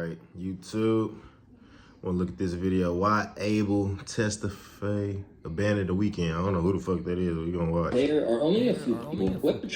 right, YouTube. Want to look at this video. Why Abel, Tesfaye abandoned the weekend. I don't know who the fuck that is. We gonna watch. There are only a few people who ever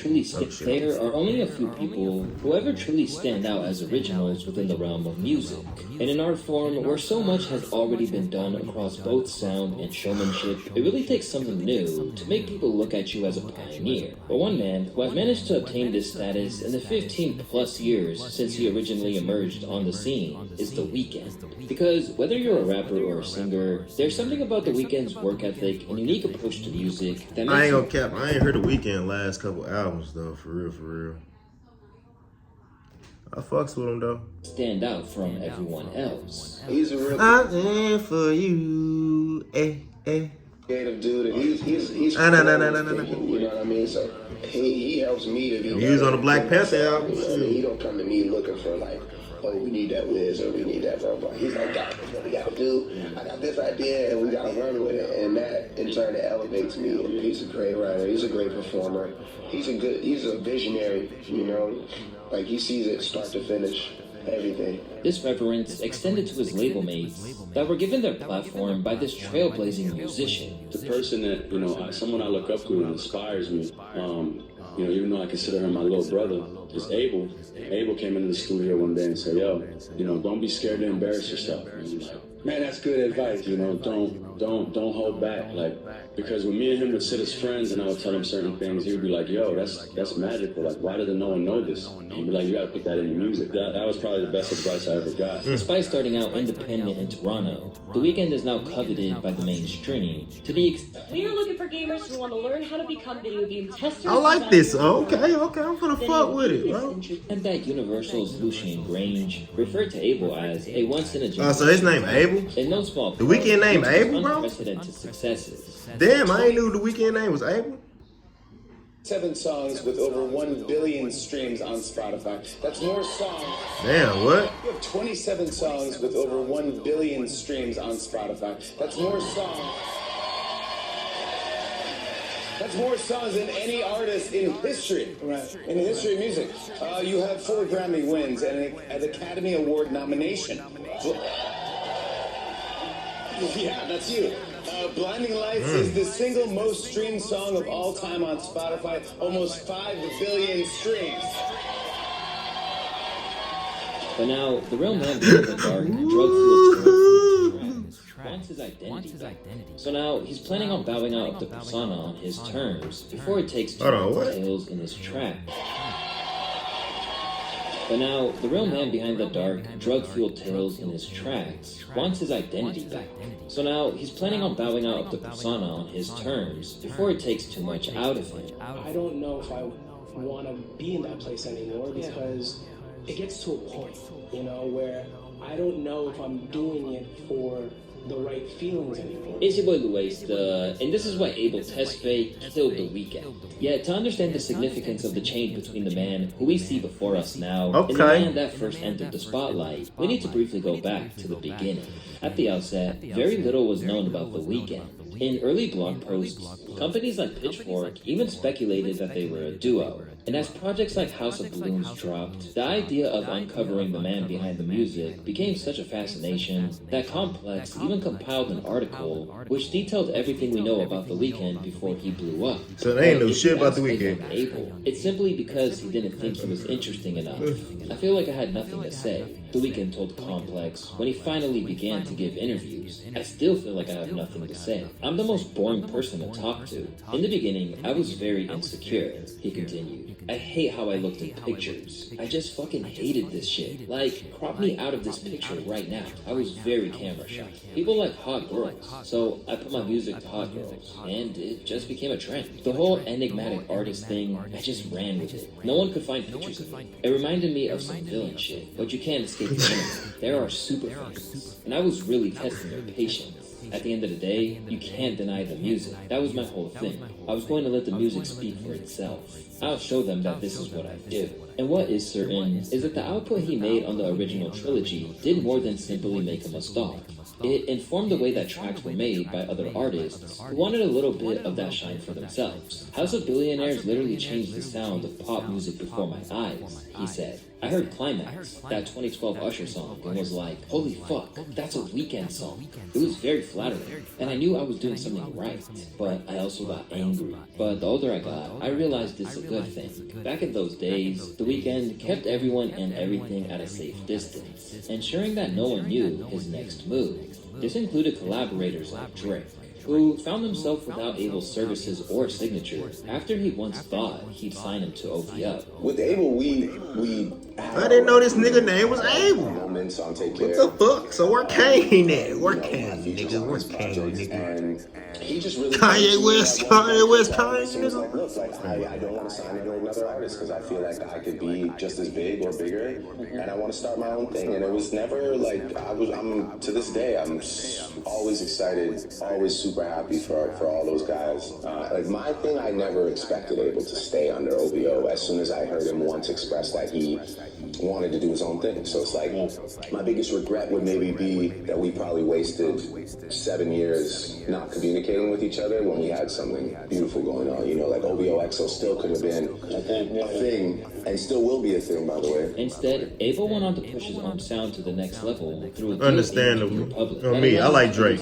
truly stand out as originals within the realm of music. In an art form where so much has already been done across both sound and showmanship, it really takes something new to make people look at you as a pioneer. But one man who has managed to obtain this status in the 15 plus years since he originally emerged on the scene is The Weeknd. Because whether you're a rapper or a singer, there's something about The Weeknd's work ethic and unique approach to music that makes I ain't gonna cap. I ain't heard The Weeknd last couple albums though. For real. I fucks with him though. Stand out from everyone else. He's a real I'm for you. creative dude, and he's No. you know what I mean? So he helps me to be. He was on the Black Panther album. You know what I mean? He don't come to me looking for like, oh, we need that Wiz or we need that blah blah. He's like, guys, what we gotta do? I got this idea and we gotta run with it. And that in turn it elevates me. And he's a great writer. He's a great performer. He's a visionary. You know, like he sees it start to finish. Everything. This reverence extended to his label mates that were given their platform by this trailblazing musician. The person that, someone I look up to and inspires me, even though I consider him my little brother, is Abel. Abel came into the studio one day and said, yo, don't be scared to embarrass yourself. And I'm like, man, that's good advice, don't hold back. Because when me and him would sit as friends and I would tell him certain things, he would be like, yo, that's magical. Like, why doesn't no one know this? And he'd be like, you gotta put that in your music. That was probably the best advice I ever got. Despite starting out independent in Toronto, The Weeknd is now coveted by the mainstream. We are looking for gamers who want to learn how to become video game testers. I like this. Okay, I'm gonna fuck with it, bro. And that Universal's Lucian Grange referred to Abel as a once-in-a-generation. So his name Abel? In no small part, The Weeknd name Abel, bro? unprecedented successes. Damn, I ain't knew The Weeknd name was Abel. 7 songs with over 1 billion streams on Spotify. That's more songs. Damn, what? You have 27 songs with over 1 billion streams on Spotify. That's more songs. That's more songs than any artist in history. Right. In the history of music. You have 4 Grammy wins and an Academy Award nomination. Yeah, that's you. Blinding Lights is the single most streamed song of all time on Spotify. Almost 5 billion streams. But now, the real man behind the dark, drug-fueled wants his identity back. So now, he's planning on bowing out of the persona on his terms before it takes too many details in his track. But now, the real man behind the dark, drug-fueled tales in his tracks wants his identity back. So now, he's planning on bowing out of the persona on his terms before it takes too much out of him. I don't know if I want to be in that place anymore because it gets to a point, where I don't know if I'm doing it for the right feelings anymore. It's your boy Louaista, and this is why Abel Tesfaye killed The Weeknd. Yet, to understand the significance of the change between the man who we see before us now and the man that first entered the spotlight, we need to briefly go back to the beginning. At the outset, very little was known about The Weeknd. In early blog posts, companies like Pitchfork even speculated that they were a duo. And as projects like House of Balloons dropped, the idea of uncovering the man behind the music became such a fascination that Complex even compiled an article which detailed everything we know about The Weeknd before he blew up. So they ain't know shit about The Weeknd. Abel. It's simply because he didn't think he was interesting enough. I feel like I had nothing to say. The Weeknd told Complex when he finally began to give interviews. I still feel like I have nothing to say. I'm the most boring person to talk to. In the beginning, I was very insecure, he continued. I hate how I looked in pictures. I just fucking hated this shit. Like, crop me out of this picture right now. I was very camera shy. People like hot girls, so I put my music to hot girls, and it just became a trend. The whole enigmatic artist thing, I just ran with it. No one could find pictures of me. It reminded me of some villain shit, but you can't escape the internet. There are super fans, and I was really testing their patience. At the end of the day, you can't deny the music. That was my whole thing. I was going to let the music speak for itself. I'll show them that this is what I do. And what is certain is that the output he made on the original trilogy did more than simply make him a star. It informed the way that tracks were made by other artists who wanted a little bit of that shine for themselves. House of Billionaires literally changed the sound of pop music before my eyes, he said. I heard Climax, that 2012 Usher song, and was like, holy fuck, that's a Weeknd song. It was very flattering, and I knew I was doing something right, but I also got angry. But the older I got, I realized it's a good thing. Back in those days, The Weeknd kept everyone and everything at a safe distance, ensuring that no one knew his next move. This included collaborators like Drake, who found himself without Abel's services or signature after he once thought he'd sign him to OVO. With Abel, we I didn't know this nigga name was Abel. moments on Take What Care. the fuck? So where Kane at? Where Kane, nigga? Where's Kane, nigga? And he just really Kanye West, Kanye West, Kanye, So it's nigga. like, look, like I don't want to sign to another artist because I feel like I could be just as big or bigger, and I want to start my own thing. And it was never like I'm to this day I'm always excited, always super happy for all those guys. Like my thing, I never expected Abel to stay under OVO. As soon as I heard him once express that he wanted to do his own thing, so it's like my biggest regret would maybe be that we probably wasted 7 years not communicating with each other when we had something beautiful going on. You know, like OVO XO still could have been a thing, and still will be a thing, by the way. Instead, Abel went on to push his own sound to the next level through a deal Understandable. in Republic. For me, I like Drake.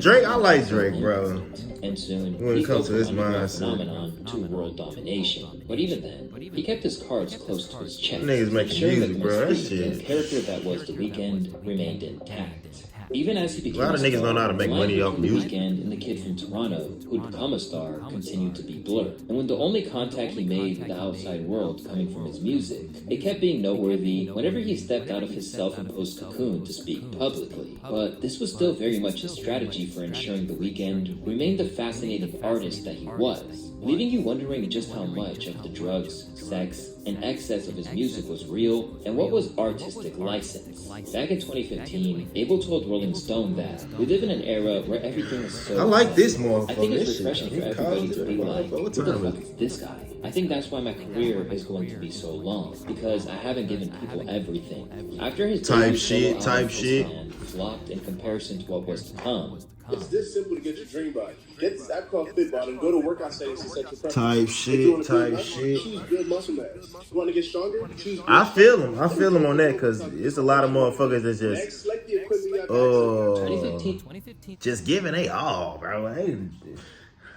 Drake, I like Drake, bro. And soon, When it he comes to his focused on the mindset. phenomenon to world domination. But even then, he kept his cards close to his chest, Niggas making ensuring that music, the bro. That mystique shit. and character that was The Weeknd remained intact. Even as he became A lot of niggas don't know how to make money off music. The Weeknd and the kid from Toronto, who'd become a star, continued to be blurred. And when the only contact he made with the outside world coming from his music, it kept being noteworthy whenever he stepped out of his self-imposed cocoon to speak publicly. But this was still very much his strategy for ensuring The Weeknd remained the fascinating artist that he was, leaving you wondering just how much of the drugs, sex, and excess of his music was real and what was artistic license. Back in 2015, Abel told Rolling Stone that we live in an era where everything is so... I like this motherfucker. I think it's This shit. refreshing for You everybody called to it, be bro. like, What who the time fuck is is this guy? I think that's why my career is going to be so long, because I haven't given people everything. After his Type debut shit, solo type album, shit. Postman flopped in comparison to what was to come. It's this simple to get your dream body. Get this app called FitBody and go to workout settings and set your preference. Type shit, type shit. Choose good muscle mass. You want to get stronger? Choose good. I feel him on that, because it's a lot of motherfuckers that just, Next, select the equipment you have access to. 2015. just giving they all, bro.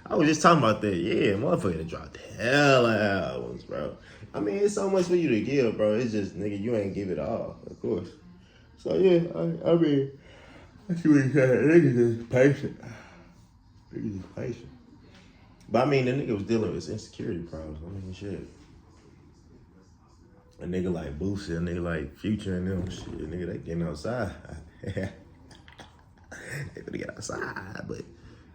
I was just talking about that. Yeah, motherfucker that dropped the hell of albums, bro. I mean, it's so much for you to give, bro. It's just, nigga, you ain't give it all, of course. So, yeah, I mean, I see what he's saying. Niggas is patient. Niggas is patient. But, I mean, the nigga was dealing with his insecurity problems. I mean, shit. A nigga like Boosie, a nigga like Future and them, shit, nigga, they getting outside. They gonna get outside, but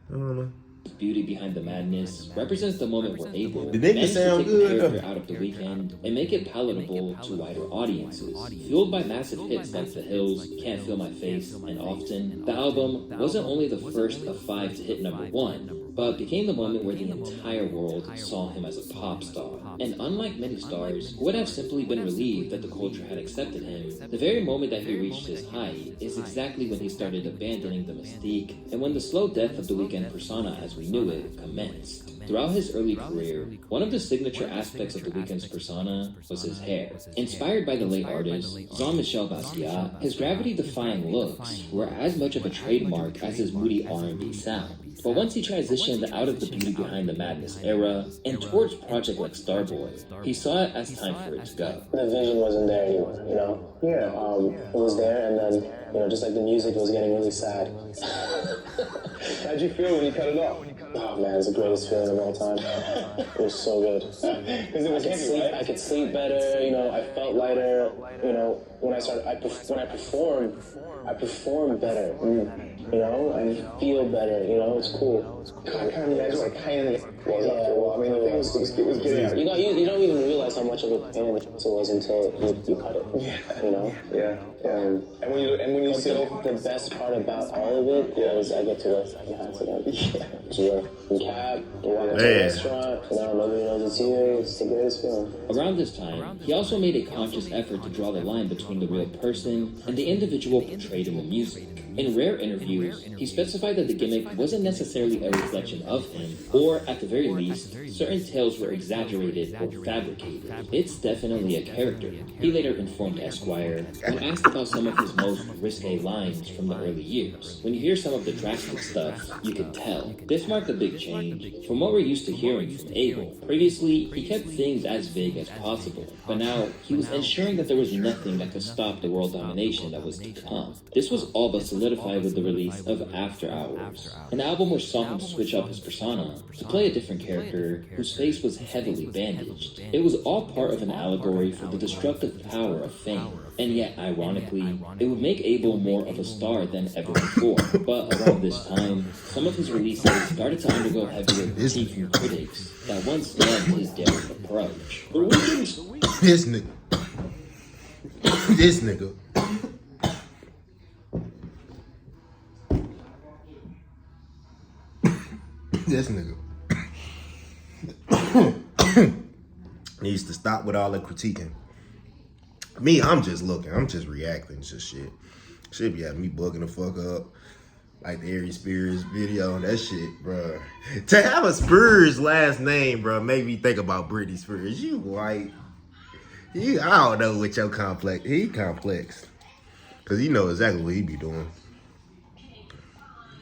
I don't know. Beauty Behind the Madness represents the moment where Abel The nigga managed to sound take the good, character though. out of The Weeknd and make it palatable to wider audiences. Fueled by massive hits like The Hills, Can't Feel My Face, and Often, the album wasn't only the first of 5 to hit #1, but became the moment where the entire world saw him as a pop star. And unlike many stars who would have simply been relieved that the culture had accepted him, the very moment that he reached his height is exactly when he started abandoning the mystique and when the slow death of the Weeknd persona as we knew it commenced. Throughout his early career, one of the signature aspects of The Weeknd's persona was his hair. Inspired by the late artist Jean-Michel Basquiat, his gravity-defying looks were as much of a trademark as his moody R&B sound. But once he transitioned out of the Beauty Behind the Madness era and towards projects like Starboy, he saw it as time for it to go. The vision wasn't there anymore, you know? Yeah. It was there, and then, you know, just like the music was getting really sad. How'd you feel when you cut it off? Oh man, it's the greatest feeling of all time. It was so good. Because it was heavy, right? I could sleep better, you know, I felt lighter, you know, when I perform better, you know, I feel better, you know, it's cool. I kind of imagine like kind of was after a while. I mean, the thing was getting out. You don't even realize how much of a pain it was until you cut it, you know? Yeah. And when you see The best part about all of it is I get to work behind again. Yeah. So you're in cab, you walk into a restaurant, you know, nobody knows it's you. It's the greatest feeling. Around this time, he also made a conscious effort to draw the line between the real person and the individual portrayed in the music. In rare interviews, he specified that the gimmick wasn't necessarily a a reflection of him, or at the very least, certain tales were exaggerated or fabricated. It's definitely a character. He later informed Esquire, when asked about some of his most risque lines from the early years. When you hear some of the drastic stuff, you can tell. This marked a big change from what we're used to hearing from Abel. Previously, he kept things as vague as possible, but now he was ensuring that there was nothing that could stop the world domination that was to come. This was all but solidified with the release of After Hours, an album which saw him switch up his persona to play a different character whose face was heavily bandaged. It was all part of an allegory for the destructive power of fame. And yet, ironically, it would make Abel more of a star than ever before. But around this time, some of his releases started to undergo heavier critique from critics that once loved his daring approach. This nigga. This nigga. This nigga. Needs to stop with all the critiquing. Me, I'm just looking. I'm just reacting to shit. Shit be having me bugging the fuck up. Like the Aries Spears video and that shit, bro. To have a Spears last name, bro, made me think about Britney Spears. You white. I don't know what your complex. He complex. Because he know exactly what he be doing.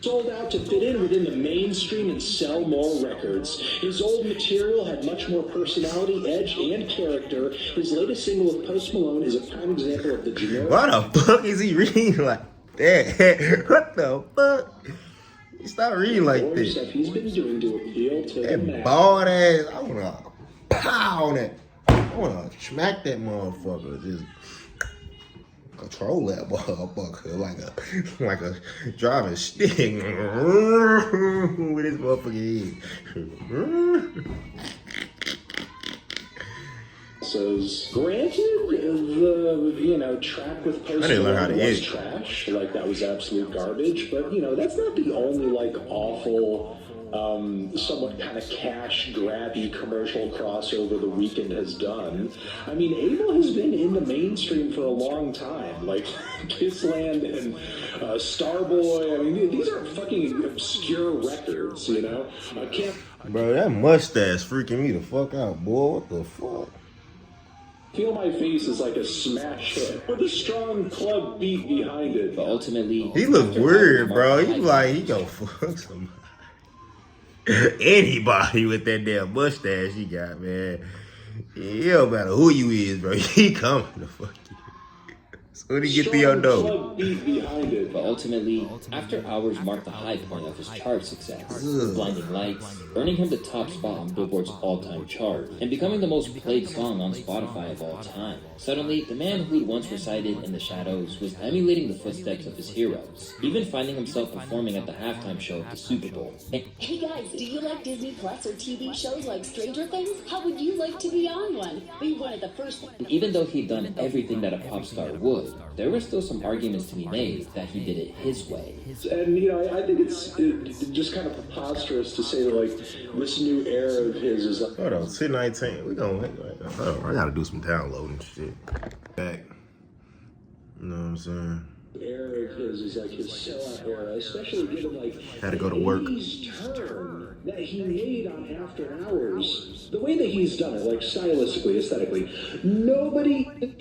Sold out to fit in within the mainstream and sell more records. His old material had much more personality, edge, and character. His latest single with Post Malone is a prime example of the generic... What the fuck is he reading like that? What the fuck? Stop reading like this. Stuff he's been doing to appeal to that bald ass, I wanna pow on that. I wanna smack that motherfucker. Just control that motherfucker like a driving stick with his motherfucking head. Granted, the track with Post Malone was trash, like that was absolute garbage, but that's not the only awful, somewhat kind of cash grabby commercial crossover The Weeknd has done. I mean, Abel has been in the mainstream for a long time, like Kissland and Starboy. I mean, these are fucking obscure records, I can't. Bro, that mustache freaking me the fuck out, boy. What the fuck? Feel My Face is like a smash hit with a strong club beat behind it. But ultimately, he look weird, bro. He gonna fuck somebody. Anybody with that damn mustache he got, man. It don't matter who you is, bro. He coming to fuck you. So when he get to your door. But ultimately, After Hours marked the high point of his chart success, with Blinding Lights earning him the top spot on Billboard's all-time chart, and becoming the most played song on Spotify of all time. Suddenly, the man who'd once resided in the shadows was emulating the footsteps of his heroes, even finding himself performing at the halftime show of the Super Bowl. Hey guys, do you like Disney Plus or TV shows like Stranger Things? How would you like to be on one? We wanted the first one. And even though he'd done everything that a pop star would, there were still some arguments to be made that he did it his way. And, I think it's just kind of preposterous to say that, this new era of his is like... Hold on, 1019. We gonna wait. Hold on, I gotta do some downloading shit. Back. You know what I'm saying? Era of his is like his sellout era, especially given had to go to work. Turn that he made on After Hours, the way that he's done it, stylistically, aesthetically,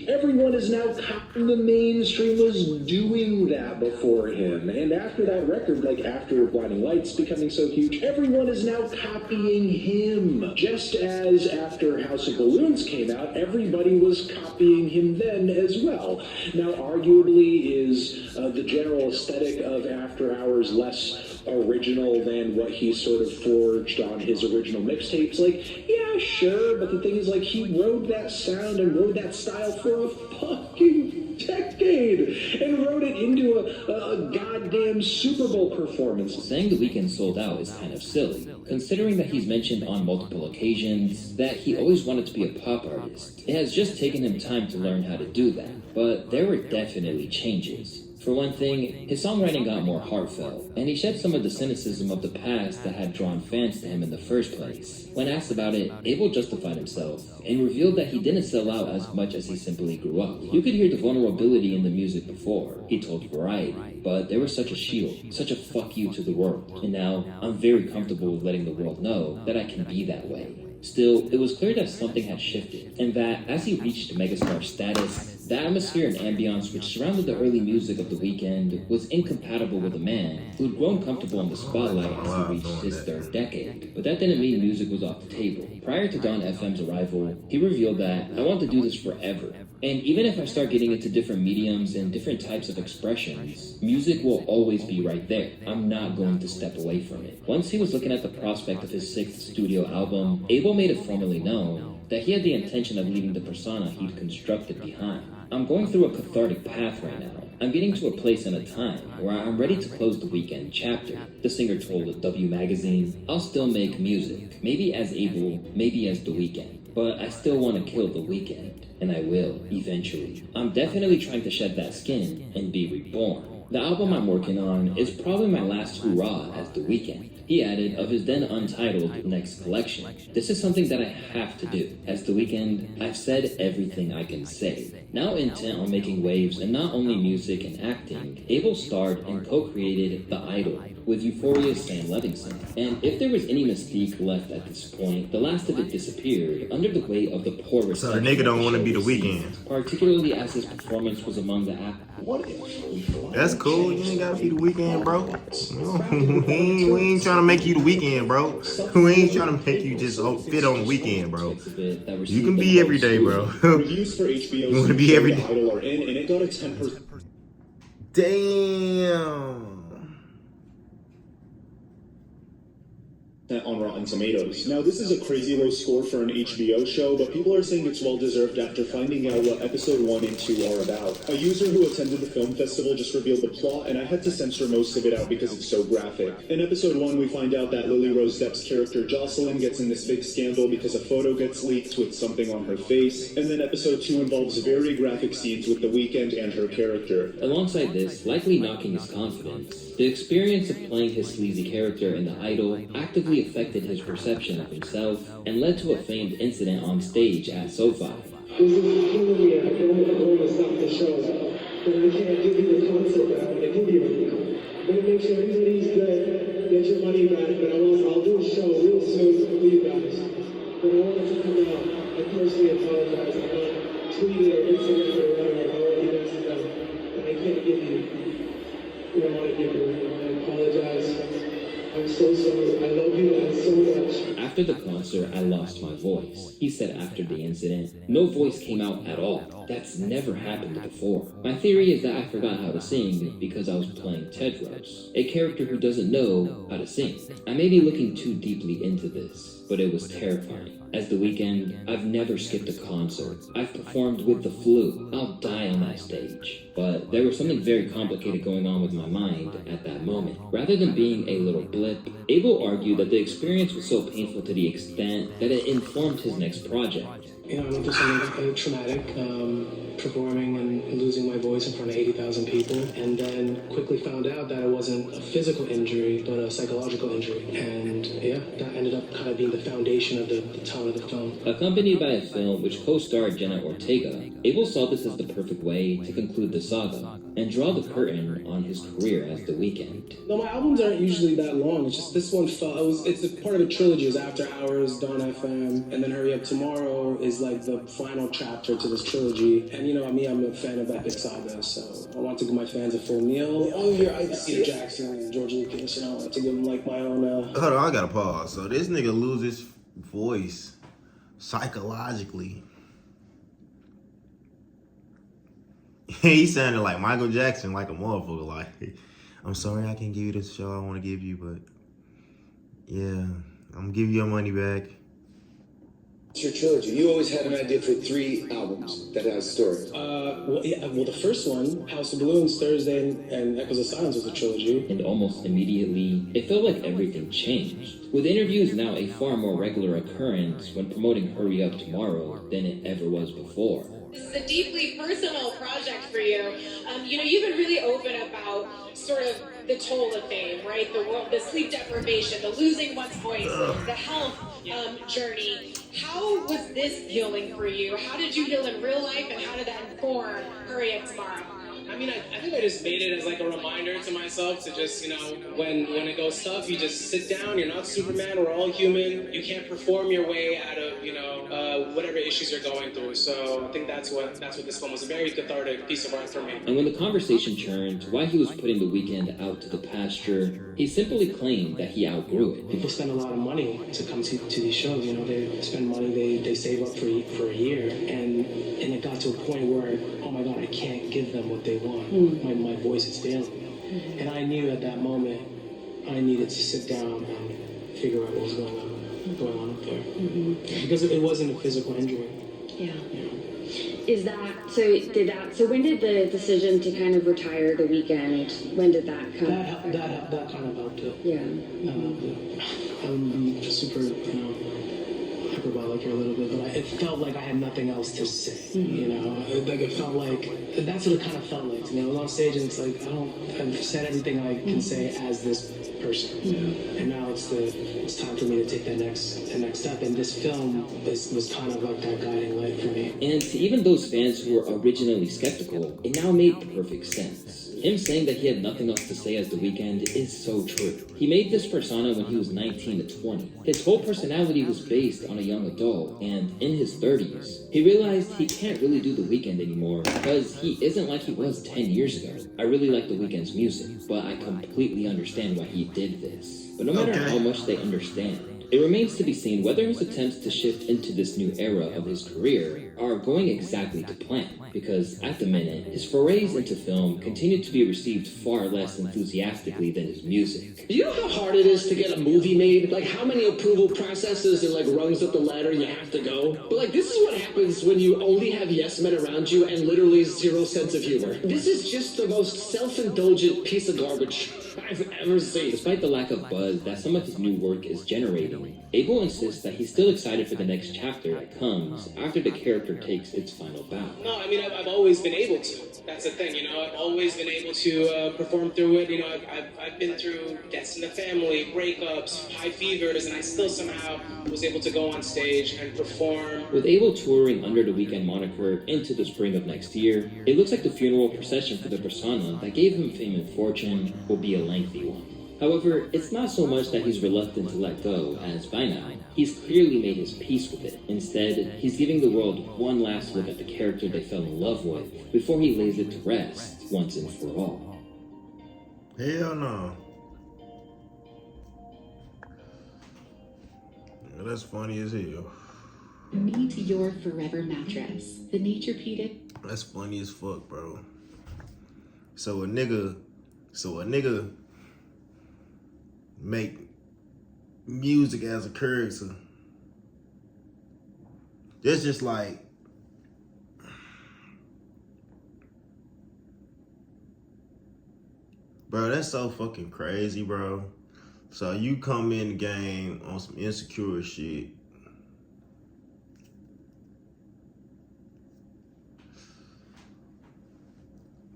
everyone is now copying. The mainstream was doing that before him, and after that record, after Blinding Lights becoming so huge, everyone is now copying him. Just as after House of Balloons came out, everybody was copying him then as well. Now, arguably, is the general aesthetic of After Hours less original than what he sort of forged on his original mixtapes? Yeah, sure, but the thing is, he rode that sound and rode that style for a fucking decade and wrote it into a goddamn Super Bowl performance. Saying The Weeknd sold out is kind of silly, considering that he's mentioned on multiple occasions that he always wanted to be a pop artist. It has just taken him time to learn how to do that, but there were definitely changes. For one thing, his songwriting got more heartfelt, and he shed some of the cynicism of the past that had drawn fans to him in the first place. When asked about it, Abel justified himself, and revealed that he didn't sell out as much as he simply grew up. You could hear the vulnerability in the music before, he told Variety, but there was such a shield, such a fuck you to the world, and now I'm very comfortable with letting the world know that I can be that way. Still, it was clear that something had shifted, and that as he reached megastar status, the atmosphere and ambience which surrounded the early music of The Weeknd was incompatible with a man who had grown comfortable in the spotlight as he reached his third decade. But that didn't mean music was off the table. Prior to Dawn FM's arrival, he revealed that, I want to do this forever. And even if I start getting into different mediums and different types of expressions, music will always be right there. I'm not going to step away from it. Once he was looking at the prospect of his 6th studio album, Abel made it formally known that he had the intention of leaving the persona he'd constructed behind. I'm going through a cathartic path right now. I'm getting to a place and a time where I'm ready to close the Weeknd chapter, the singer told W Magazine. I'll still make music, maybe as Abel, maybe as The Weeknd, but I still want to kill The Weeknd, and I will, eventually. I'm definitely trying to shed that skin and be reborn. The album I'm working on is probably my last hurrah as The Weeknd. He added of his then untitled next collection. This is something that I have to do. As The Weeknd, I've said everything I can say. Now intent on making waves in not only music and acting, Abel starred and co-created The Idol with Euphoria's Sam Levinson. And if there was any mystique left at this point, the last of it disappeared under the weight of the poor reception. So the nigga don't want to be The Weeknd. Particularly as his performance was among the That's cool. You ain't gotta be The Weeknd, bro. We ain't trying to make you The Weeknd, bro. We ain't trying to make you just fit on The Weeknd, bro. You can be every day, bro. Reviews for HBO's You want to be every day. Idol are in, and it got a 10%. Damn. On Rotten Tomatoes. Now, this is a crazy low score for an HBO show, but people are saying it's well-deserved after finding out what episode 1 and 2 are about. A user who attended the film festival just revealed the plot, and I had to censor most of it out because it's so graphic. In episode 1, we find out that Lily Rose Depp's character Jocelyn gets in this big scandal because a photo gets leaked with something on her face, and then episode 2 involves very graphic scenes with The Weeknd and her character. Alongside this, likely knocking his confidence, the experience of playing his sleazy character in The Idol actively affected his perception of himself and led to a famed incident on stage at SoFi. This is killing me. I don't want to stop the show, but I can't give you the concert that I want to give you right now. I'm going to make sure everybody's good, get your money back, but I'll do a show real soon for you guys. But I wanted to come out and personally apologize. I'm not tweeted or Instagram or whatever. I want you guys to know that I can't give you what I want to give you. I apologize. I'm so sorry. I love you guys so much. After the concert, I lost my voice. He said after the incident, no voice came out at all. That's never happened before. My theory is that I forgot how to sing because I was playing Tedros, a character who doesn't know how to sing. I may be looking too deeply into this, but it was terrifying. As The Weeknd, I've never skipped a concert. I've performed with the flu. I'll die on that stage. But there was something very complicated going on with my mind at that moment. Rather than being a little blip, Abel argued that the experience was so painful to the extent that it informed his next project. You know, I went through something traumatic, performing and losing my voice in front of 80,000 people, and then quickly found out that it wasn't a physical injury, but a psychological injury. And yeah, that ended up kind of being the foundation of the tone of the film. Accompanied by a film which co-starred Jenna Ortega, Abel saw this as the perfect way to conclude the saga and draw the curtain on his career as The Weeknd. No, my albums aren't usually that long. It's just this one it's a part of a trilogy. It's After Hours, Dawn FM, and then Hurry Up Tomorrow is like the final chapter to this trilogy. And you know me, I'm a fan of epic sagas, so I want to give my fans a full meal. All of your Peter Jackson, George Lucas, you know, I want to give them like my own. Hold on, I gotta pause. So this nigga loses voice psychologically. He sounded like Michael Jackson, like a motherfucker. Like, I'm sorry I can't give you this show I want to give you, but yeah, I'm gonna give you your money back. It's your trilogy. You always had an idea for 3 albums that has stories. Well, the first one, House of Balloons, Thursday, and Echoes of Silence was a trilogy. And almost immediately, it felt like everything changed. With interviews now a far more regular occurrence when promoting Hurry Up Tomorrow than it ever was before. This is a deeply personal project for you. You've been really open about sort of the toll of fame, right? The sleep deprivation, the losing one's voice, the health journey. How was this healing for you? How did you heal in real life, and how did that inform Hurry Up Tomorrow? I mean, I think I just made it as like a reminder to myself to just, when it goes tough, you just sit down. You're not Superman. We're all human. You can't perform your way out of, whatever issues you're going through. So I think that's what this film was. A very cathartic piece of art for me. And when the conversation turned to why he was putting The Weeknd out to the pasture, he simply claimed that he outgrew it. People spend a lot of money to come to these shows. They spend money, they save up for a year, and it got to a point where, oh my God, I can't give them what they want. My voice is failing. And I knew at that moment I needed to sit down and figure out what was going on up there. Because it wasn't a physical injury. Yeah. Is that so when did the decision to kind of retire The Weeknd, when did that come? That kind of helped it. Yeah. I'm super, hyperbolic here a little bit, but it felt like I had nothing else to say. Like it felt like that's what it kind of felt like to me. I was on stage and it's like I've said everything I can say as this person, and now it's time for me to take that next step. And this film was kind of like that guiding light for me. And to even those fans who were originally skeptical, it now made perfect sense. Him saying that he had nothing else to say as The Weeknd is so true. He made this persona when he was 19 to 20. His whole personality was based on a young adult, and in his 30s, he realized he can't really do The Weeknd anymore because he isn't like he was 10 years ago. I really like The Weeknd's music, but I completely understand why he did this. But no matter how much they understand, it remains to be seen whether his attempts to shift into this new era of his career are going exactly to plan, because at the minute, his forays into film continue to be received far less enthusiastically than his music. Do you know how hard it is to get a movie made? Like how many approval processes and rungs up the ladder you have to go? But this is what happens when you only have yes men around you and literally zero sense of humor. This is just the most self-indulgent piece of garbage I've ever seen. Despite the lack of buzz that some of his new work is generating, Abel insists that he's still excited for the next chapter that comes after the character takes its final bow. No, I mean, I've always been able to. That's the thing, I've always been able to perform through it. I've been through deaths in the family, breakups, high fevers, and I still somehow was able to go on stage and perform. With Abel touring under the Weeknd moniker into the spring of next year, it looks like the funeral procession for the persona that gave him fame and fortune will be a lengthy one. However, it's not so much that he's reluctant to let go, as by now, he's clearly made his peace with it. Instead, he's giving the world one last look at the character they fell in love with before he lays it to rest once and for all. Hell no. Yeah, that's funny as hell. Meet your forever mattress, the Nature-Peated. That's funny as fuck, bro. So a nigga make music as a character. That's just like, bro, that's so fucking crazy, bro. So you come in the game on some insecure shit.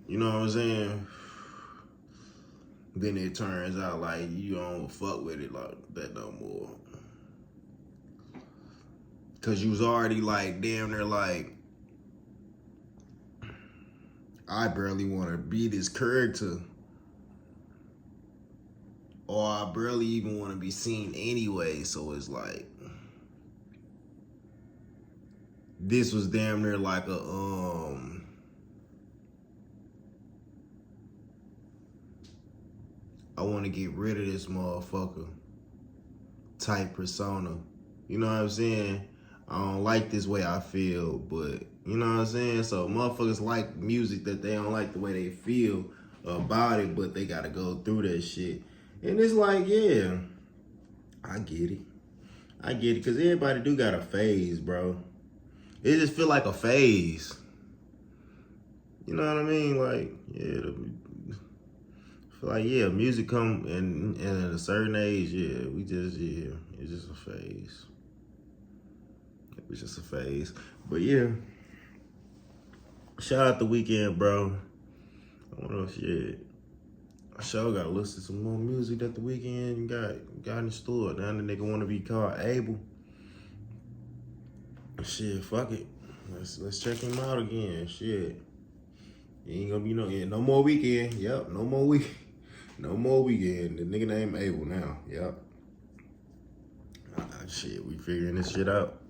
You know what I'm saying? Then it turns out like you don't fuck with it like that no more. Cause you was already like damn near like, I barely wanna be this character. Or I barely even wanna be seen anyway. So it's like, this was damn near like a I want to get rid of this motherfucker type persona. You know what I'm saying? I don't like this way I feel, but you know what I'm saying? So motherfuckers like music that they don't like the way they feel about it, but they got to go through that shit. And it's like, yeah, I get it. I get it, because everybody do got a phase, bro. It just feel like a phase. You know what I mean? Like, yeah, like, yeah, music come and at a certain age, yeah, it's just a phase. It was just a phase. But yeah, Shout out the weekend, bro. What else? Shit. I sure gotta listen to some more music that the weekend got in the store. Now the nigga wanna be called Abel. Shit, fuck it. Let's check him out again. Shit. He ain't gonna be no more weekend. Yep, no more weekend. The nigga named Abel now. Yep. Shit, we figuring this shit out.